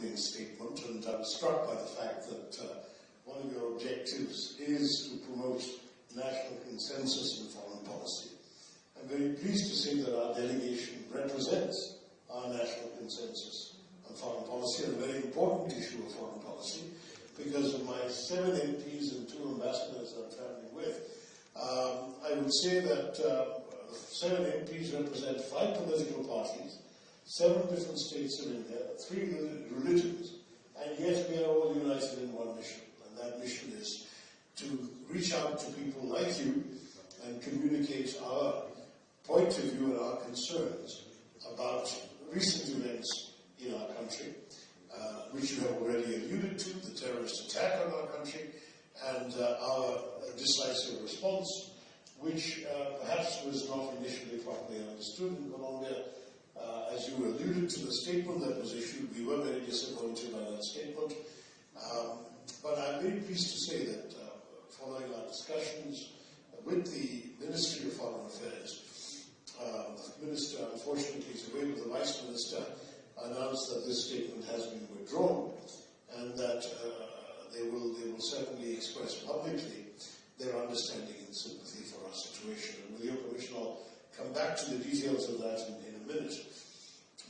opening statement, and I was struck by the fact that one of your objectives is to promote national consensus in foreign policy. I'm very pleased to say that our delegation represents our national consensus on foreign policy, and a very important issue of foreign policy, because of my 7 MPs and 2 ambassadors I'm traveling with. I would say that 7 MPs represent 5 political parties, 7 different states of India, 3 religions, and yet we are all united in one mission. And that mission is to reach out to people like you and communicate our point of view and our concerns about recent events in our country, which you have already alluded to, the terrorist attack on our country, and our decisive response, which perhaps was not initially properly understood in Colombia. As you alluded to the statement that was issued, we were very disappointed by that statement. But I'm very pleased to say that following our discussions with the Ministry of Foreign Affairs, the Minister, unfortunately, is away with the Vice Minister, announced that this statement has been withdrawn, and that they will certainly express publicly their understanding and sympathy for our situation. And with your permission, I'll come back to the details of that in a minute.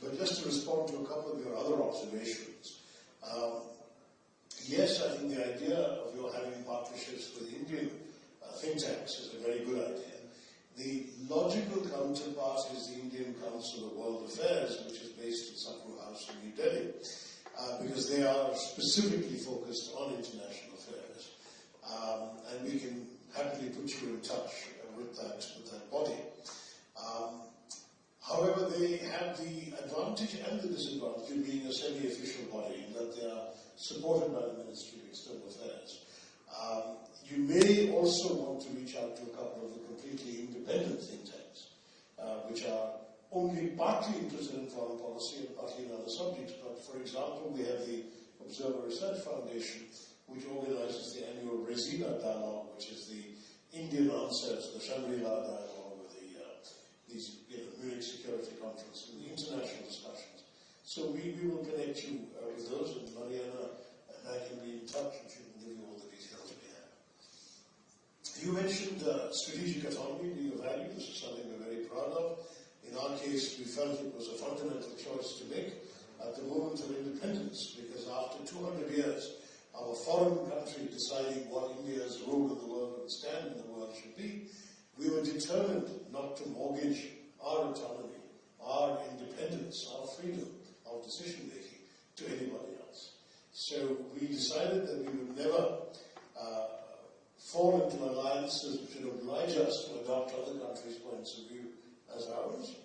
But just to respond to a couple of your other observations, yes, I think the idea of your having partnerships with Indian think tanks is a very good idea. The logical counterpart is the Indian Council of World Affairs, which is based at Sakur House in New Delhi, because they are specifically focused on international affairs. And we can happily put you in touch with that body. However, they have the advantage and the disadvantage of being a semi-official body, in that they are supported by the Ministry of External Affairs. You may also want to reach out to a couple of the completely independent think tanks, which are only partly interested in foreign policy and partly in other subjects. But for example, we have the Observer Research Foundation, which organizes the annual Resina Dialogue, which is the Indian answer to the Shangri-La Dialogue, with these Munich Security Conference and the international discussions. So we will connect you with those, and Mariana and I can be in touch, and she can give you all the details we have. You mentioned strategic autonomy being a value. This is something we're very proud of. In our case, we felt it was a fundamental choice to make at the moment of independence, because after 200 years, our foreign country deciding what India's role in the world and stand in the world should be, we were determined not to mortgage our autonomy, our independence, our freedom of decision-making to anybody else. So we decided that we would never fall into alliances which would oblige us to adopt other countries' points of view as ours,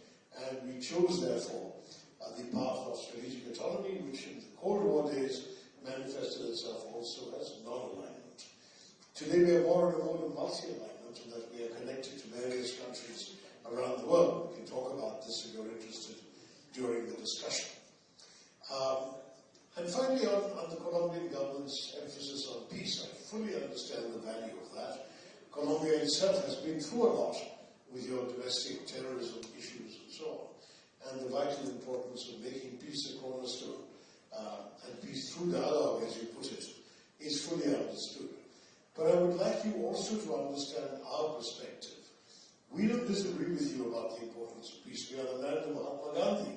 and we chose, therefore, the path of strategic autonomy, which in the Cold War days manifested itself also as non-alignment. Today we are more and more of multi-alignment, in that we are connected to various countries around the world. We can talk about this if you're interested during the discussion. And finally, on the Colombian government's emphasis on peace, I fully understand the value of that. Colombia itself has been through a lot with your domestic terrorism issues and so on, and the vital importance of making peace a cornerstone, and peace through dialogue, as you put it, is fully understood. But I would like you also to understand our perspective. We don't disagree with you about the importance of peace. We are the man of Mahatma Gandhi,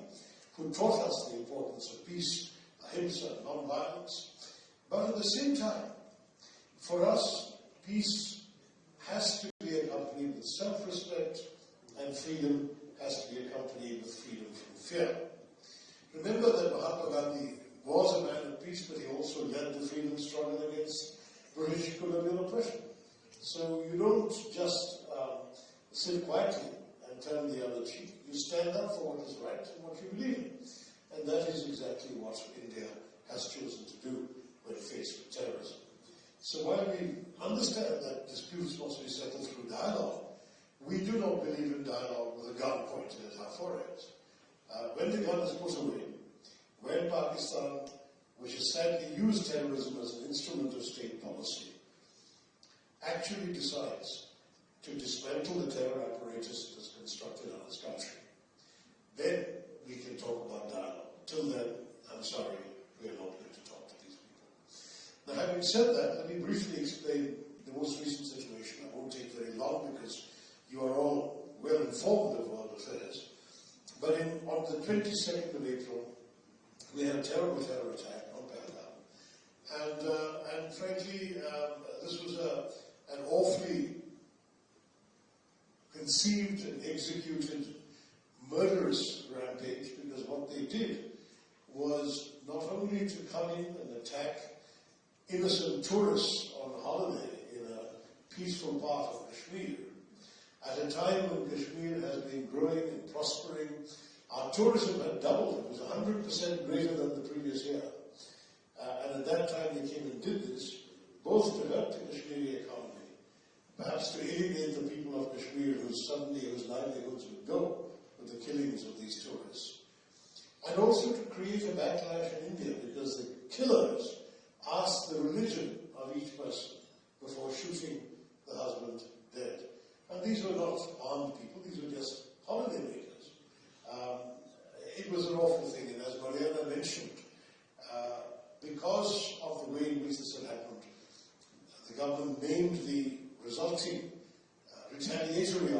who taught us the importance of peace, ahimsa, non-violence. But at the same time, for us, peace has to be accompanied with self-respect, and freedom has to be accompanied with freedom from fear. Remember that Mahatma Gandhi was a man of peace, but he also led the freedom struggle against British colonial oppression. So you don't just sit quietly and turn the other cheek. You stand up for what is right and what you believe in. And that is exactly what India has chosen to do when faced with terrorism. So while we understand that disputes must be settled through dialogue, we do not believe in dialogue with a gun pointed at our foreheads. When the gun is put away, when Pakistan, which has sadly used terrorism as an instrument of state policy, actually decides to dismantle the terror apparatus that's constructed on its country, then we can talk about dialogue. Till then, I'm sorry, we are not Having said that, let me briefly explain the most recent situation. I won't take very long because you are all well informed of world affairs. But on the 22nd of April, we had a terrible terror attack on Pahalgam. And frankly, this was an awfully conceived and executed murderous rampage, because what they did was not only to come in and attack innocent tourists on holiday in a peaceful part of Kashmir, at a time when Kashmir has been growing and prospering. Our tourism had doubled. It was 100% greater than the previous year. And at that time they came and did this, both to hurt the Kashmiri economy, perhaps to alienate the people of Kashmir whose livelihoods would go with the killings of these tourists. And also to create a backlash in India, because the killers asked the religion of each person before shooting the husband dead. And these were not armed people, these were just holidaymakers. It was an awful thing, and as Mariana mentioned, because of the way in which this had happened, the government named the resulting retaliatory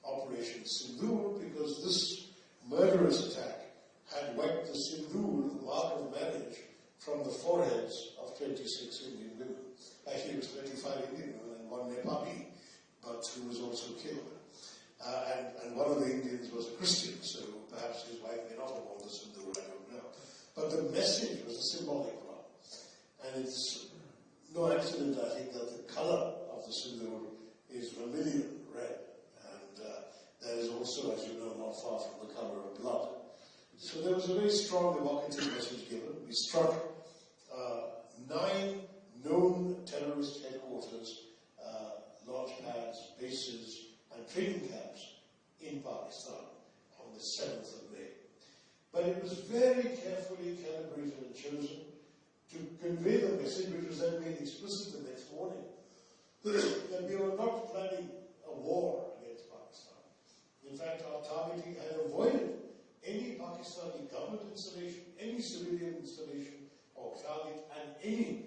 Operation Sindoor, because this murderous attack had wiped the Sindoor, the mark of marriage, from the foreheads of 26 Indian women. Actually, it was 25 Indian women and one Nepali, but who was also killed. And one of the Indians was a Christian, so perhaps his wife may not have worn the Sindoor, I don't know. But the message was a symbolic one. And it's no accident, I think, that the color of the Sindoor is vermilion red. And there is also, as you know, not far from the color of blood. So there was a very strong evocative message given. We struck 9 known terrorist headquarters, launch pads, bases, and training camps in Pakistan on the 7th of May. But it was very carefully calibrated and chosen to convey the message, which was then made explicit the next morning, that we were not planning a war against Pakistan. In fact, our targeting had avoided any Pakistani government installation, any civilian installation or target, and any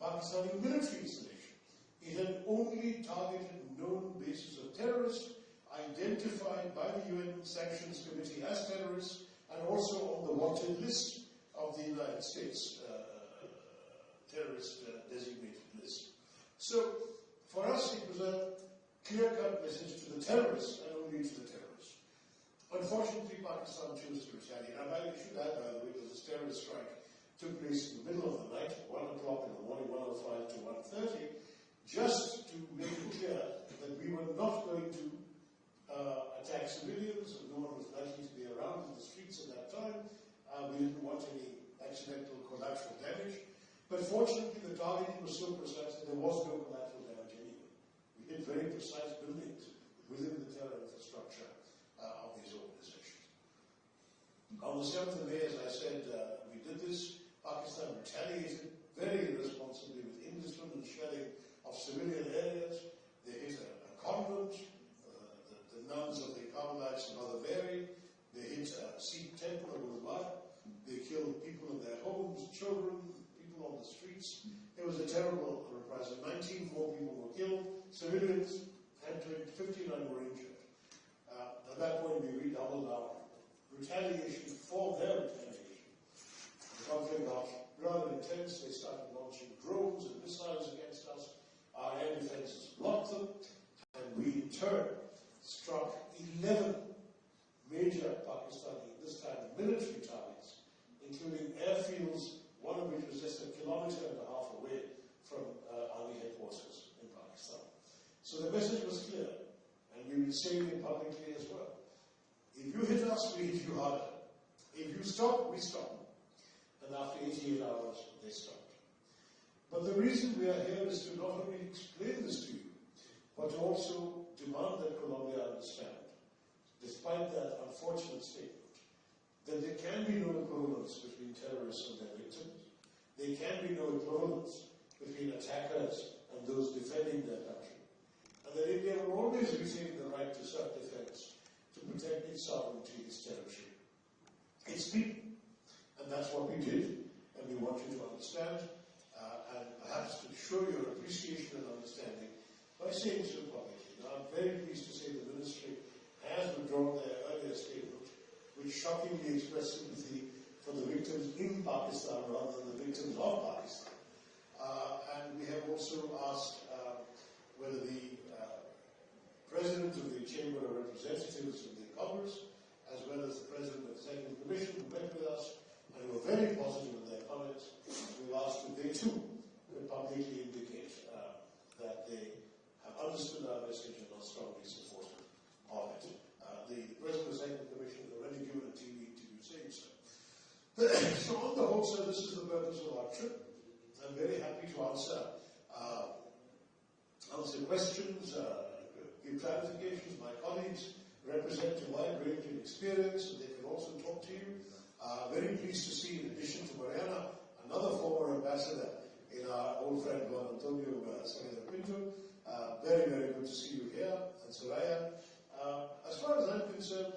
Pakistani military installation. It had only targeted known bases of terrorists, identified by the UN Sanctions Committee as terrorists, and also on the wanted list of the United States terrorist designated list. So, for us, it was a clear-cut message to the terrorists and only to the terrorists. Unfortunately, Pakistan chose to retaliate. And I should add, by the way, that this terrorist strike took place in the middle of the night, 1 o'clock in the morning, 1:05 to 1:30, just to make it clear that we were not going to attack civilians, and no one was likely to be around in the streets at that time. We didn't want any accidental collateral damage. But fortunately, the targeting was so precise that there was no collateral damage anyway. We hit very precise buildings within the terror infrastructure of these organizations. On the 7th of May, as I said, we did this. Pakistan retaliated very irresponsibly with indiscriminate shelling of civilian areas. They hit a convent, the nuns of the Carmelites of Mother Mary. They hit a Sikh temple of Gurdwara. They killed people in their homes, children, people on the streets. It was a terrible reprisal. 19 more people were killed, civilians, and 59 were injured. At that point, we redoubled our retaliation for their retaliation. The conflict got rather intense. They started launching drones and missiles against us. Our air defenses blocked them, and we in turn struck 11 major Pakistani, this time military targets, including airfields, one of which was just 1.5 kilometers away from army headquarters in Pakistan. So the message was clear, and we will say it publicly as well. If you hit us, we hit you harder. If you stop, we stop. And after 88 hours, they stopped. But the reason we are here is to not only explain this to you, but to also demand that Colombia understand, despite that unfortunate statement, that there can be no equivalence between terrorists and their victims. There can be no equivalence between attackers and those defending their country. And that India will always retain the right to self-defense, to protect its sovereignty, its territory, its people. And that's what we did, and we want you to understand. and perhaps to show your appreciation and understanding by saying so publicly. Now, I'm very pleased to say the Ministry has withdrawn their earlier statement, which shockingly expressed sympathy for the victims in Pakistan rather than the victims of Pakistan. And we have also asked whether the President of the Chamber of Representatives of the Congress, as well as the President of the Second Commission, who met with us and were very positive in their comments, we've asked if they too could publicly indicate that they have understood our message and are strongly supportive of it. The President of the Second Commission has already given a TV interview saying so. So on the whole, sir, this is the purpose of our trip. I'm very happy to answer questions, give clarifications. My colleagues represent a wide range of experience, and they can also talk to you. Very pleased to see, in addition to Mariana, another former ambassador in our old friend Juan Antonio Salida Pinto. Very, very good to see you here, and Soraya. As far as I'm concerned,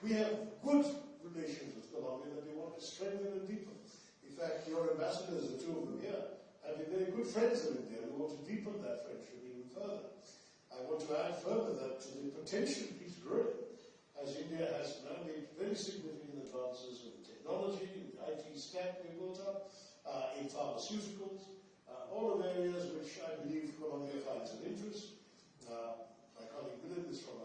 we have good relations with Colombia that we want to strengthen and deepen. In fact, your ambassadors, the two of them here, have been very good friends of India. We want to deepen that friendship even further. I want to add further that the potential keeps growing as India has now made very significant advances in technology, in the IT stack we built up, in pharmaceuticals, all of areas which I believe Colombia finds of interest. My colleague Milind is from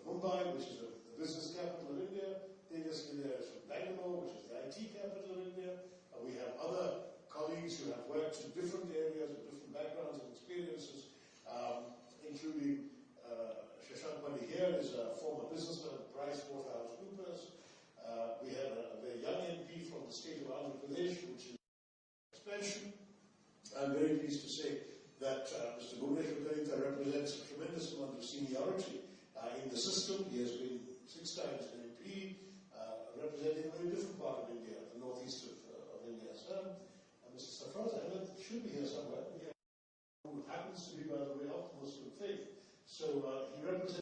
Mumbai, which is the business capital of India. Tejas India is from Bangalore, which is the IT capital of India. We have other colleagues who have worked in different areas with different backgrounds and experiences, including Shashank Mani here is a former businessman at PricewaterhouseCoopers. We have a very young MP from the state of Andhra Pradesh, which is expansion. I'm very pleased to say that Mr. Bhuvneshwar Kalita represents a tremendous amount of seniority in the system. He has been 6 times an MP, representing a very different part of India, the northeast of India. Mr. Safraz Ahmed should be here somewhere. Who happens to be, by the way, of Muslim faith. So he represents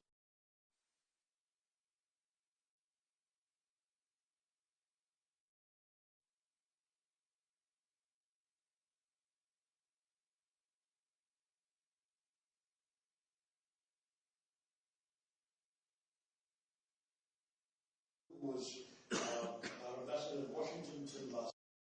was